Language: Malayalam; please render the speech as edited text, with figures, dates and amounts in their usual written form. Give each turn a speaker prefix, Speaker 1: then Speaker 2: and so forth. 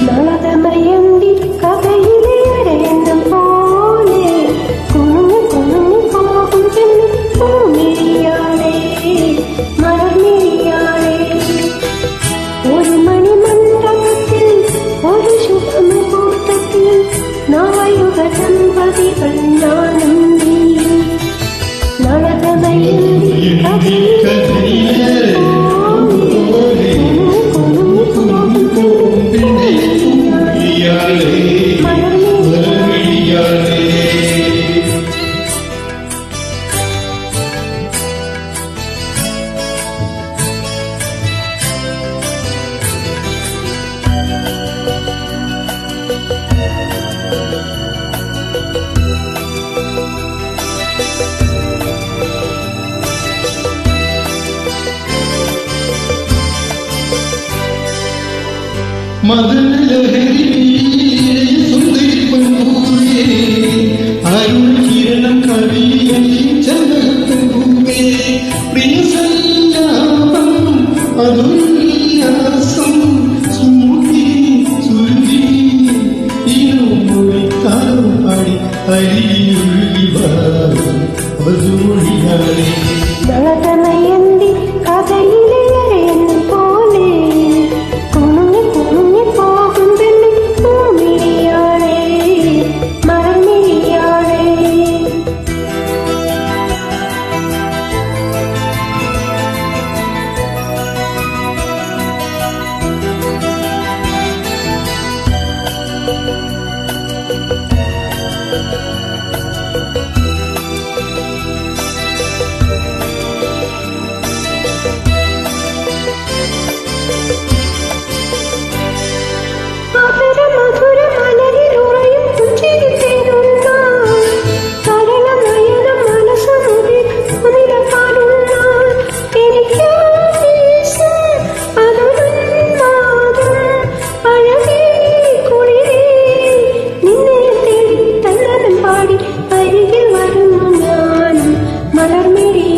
Speaker 1: നളതമയന്തി കഥയിലെ അരയന്നം പോലെ കുണുങ്ങി കുണുങ്ങി പോകും പെണ്ണ് പൂമിഴിയാളെ മലർമിഴിയാളെ ഒരു മണിമണ്ഡപത്തിൽ ഒരു ശുഭമുഹൂർത്തത്തിൽ നവയുഗ ദമ്പതികൾ ഞാനും നീയും നളതമയന്തി കഥയിലെ
Speaker 2: മദനലഹരിയിലെ അരുണകിരണം കവിയും ചന്ദ്രപൂവേ പ്രിയസല്ലാപം അതുല്ലാസം സുമുഖി സുരുചി മൊഴിക്കാറും പാടി അരിയൊഴുകി വസൂഴിയാളെ
Speaker 1: നളതമയന്തി കഥയിലെ അരയന്നം പോലെ കുണുങ്ങി കുണുങ്ങി പോകും പെണ്ണ് പൂമിഴിയാളെ മലർമിഴിയാളെ മലർമിഴി